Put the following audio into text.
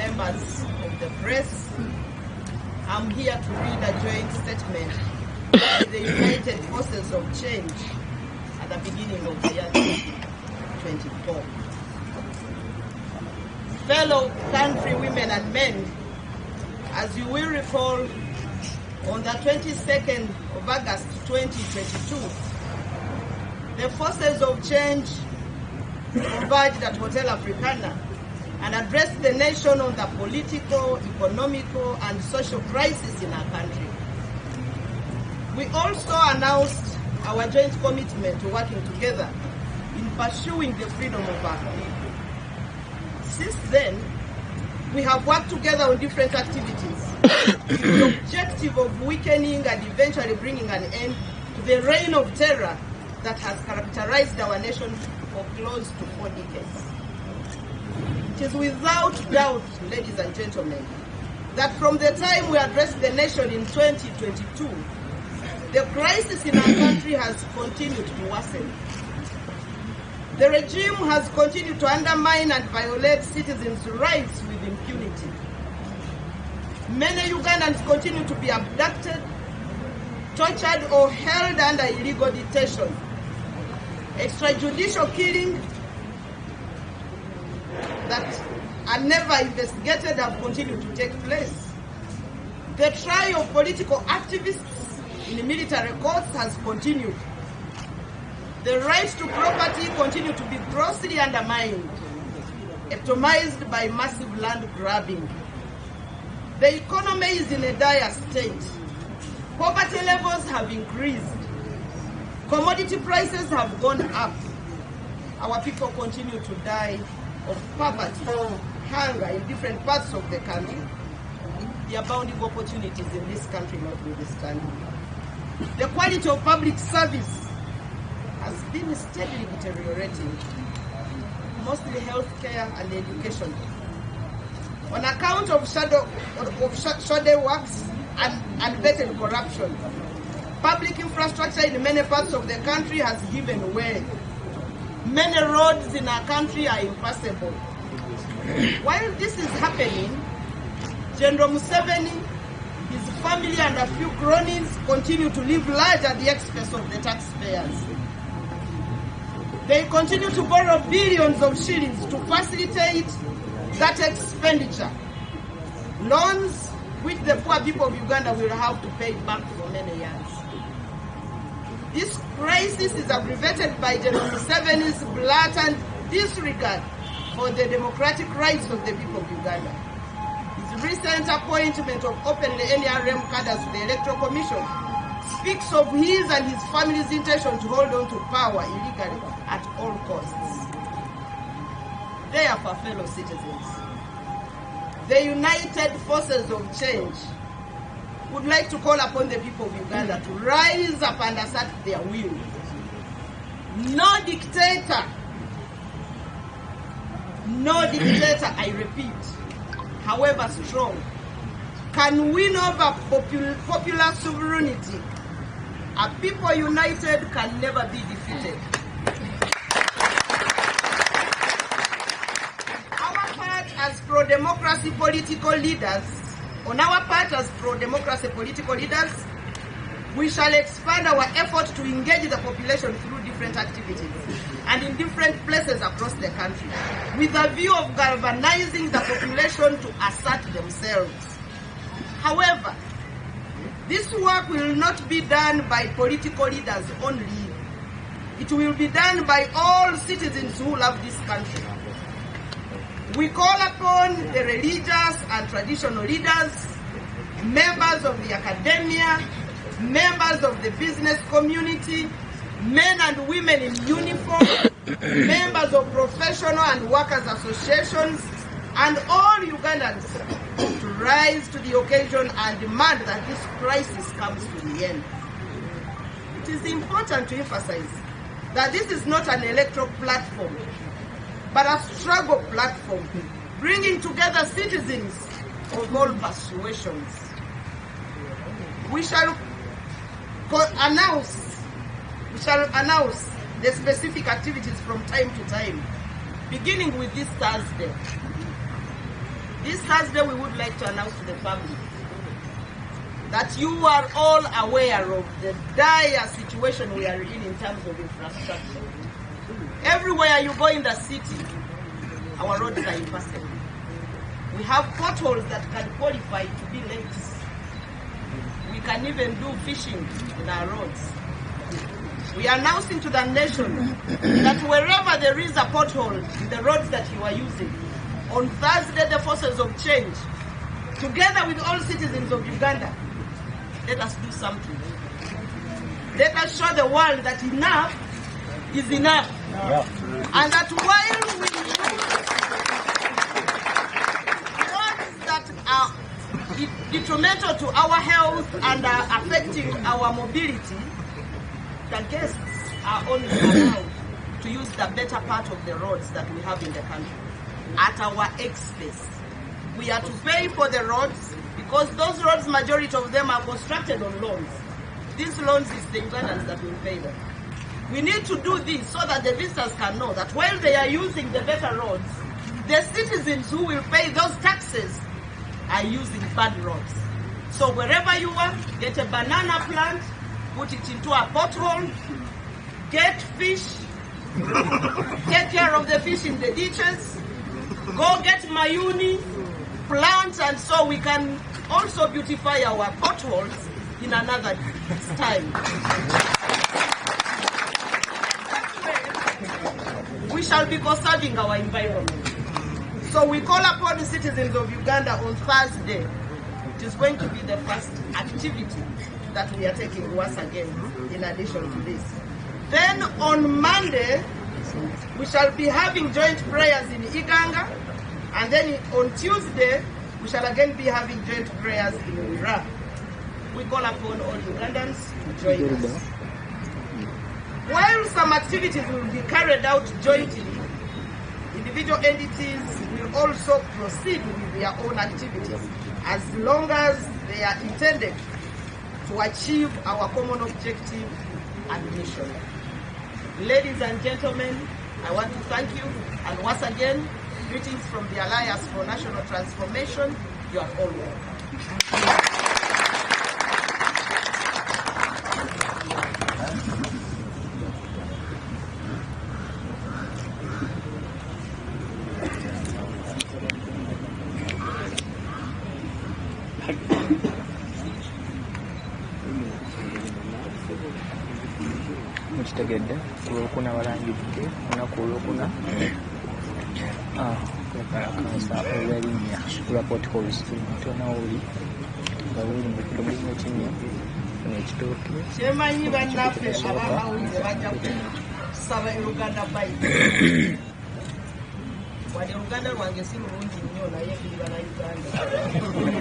members of the press, I'm here to read a joint statement by the United Forces of Change at the beginning of the year 2024. Fellow country women and men, as you will recall, on the 22nd of August 2022, the Forces of Change converged at Hotel Africana and addressed the nation on the political, economical, and social crisis in our country. We also announced our joint commitment to working together in pursuing the freedom of our people. Since then, we have worked together on different activities with the objective of weakening and eventually bringing an end to the reign of terror that has characterized our nation for close to 4 decades. It is without doubt, ladies and gentlemen, that from the time we addressed the nation in 2022, the crisis in our country has continued to worsen. The regime has continued to undermine and violate citizens' rights with impunity. Many Ugandans continue to be abducted, tortured, or held under illegal detention. Extrajudicial killing that are never investigated have continued to take place. The trial of political activists in military courts has continued. The right to property continue to be grossly undermined, epitomized by massive land grabbing. The economy is in a dire state. Poverty levels have increased. Commodity prices have gone up. Our people continue to die of poverty, hunger in different parts of the country. There are abounding opportunities in this country notwithstanding. The quality of public service has been steadily deteriorating, mostly healthcare and education. On account of shadow works and unvetted corruption, public infrastructure in many parts of the country has given way. Many roads in our country are impassable. While this is happening, General Museveni, his family and a few cronies continue to live large at the expense of the taxpayers. They continue to borrow billions of shillings to facilitate that expenditure. Loans which the poor people of Uganda will have to pay back for many years. This crisis is aggravated by General Museveni's blatant disregard for the democratic rights of the people of Uganda. His recent appointment of openly NRM cadres to the Electoral Commission speaks of his and his family's intention to hold on to power illegally at all costs. Therefore, fellow citizens, the United Forces of Change would like to call upon the people of Uganda to rise up and assert their will. No dictator, I repeat, however strong, can win over popular sovereignty. A people united can never be defeated. As pro-democracy political leaders, we shall expand our effort to engage the population through different activities and in different places across the country, with a view of galvanizing the population to assert themselves. However, this work will not be done by political leaders only. It will be done by all citizens who love this country. We call upon the religious and traditional leaders, members of the academia, members of the business community, men and women in uniform, members of professional and workers' associations, and all Ugandans to rise to the occasion and demand that this crisis comes to the end. It is important to emphasize that this is not an electoral platform, but a struggle platform, bringing together citizens of all persuasions. We shall announce the specific activities from time to time, beginning with this Thursday. This Thursday we would like to announce to the public that you are all aware of the dire situation we are in terms of infrastructure. Everywhere you go in the city, our roads are impassable. We have potholes that can qualify to be lakes. We can even do fishing in our roads. We are announcing to the nation that wherever there is a pothole in the roads that you are using, on Thursday the forces of change, together with all citizens of Uganda, let us do something. Let us show the world that enough is enough. Yeah. And that while we use roads that are detrimental to our health and are affecting our mobility, the guests are only allowed to use the better part of the roads that we have in the country at our expense. We are to pay for the roads because those roads, majority of them are constructed on loans. These loans is the Ugandans that will pay them. We need to do this so that the visitors can know that while they are using the better roads, the citizens who will pay those taxes are using bad roads. So wherever you are, get a banana plant, put it into a pothole, get fish, take care of the fish in the ditches, go get mayuni, plant, and so we can also beautify our potholes in another style. We shall be conserving our environment. So we call upon the citizens of Uganda on Thursday. It is going to be the first activity that we are taking once again in addition to this. Then on Monday, we shall be having joint prayers in Iganga. And then on Tuesday, we shall again be having joint prayers in Iraq. We call upon all Ugandans to join us. While some activities will be carried out jointly, individual entities will also proceed with their own activities as long as they are intended to achieve our common objective and mission. Ladies and gentlemen, I want to thank you, and once again, greetings from the Alliance for National Transformation. You are all welcome. Mukitegedde olwokuna balangiridde olunaku olwokuna okwekalakaasa olw'erinnya lwa potholes ntonaoli nga luli mu kidomola ekinnya n'ekitooke kyemanyi bannaffe abamawulire bajja kusaba Uganda bayiti wadde Oluganda lwange si lulungi nnyo naye ndi bannayuganda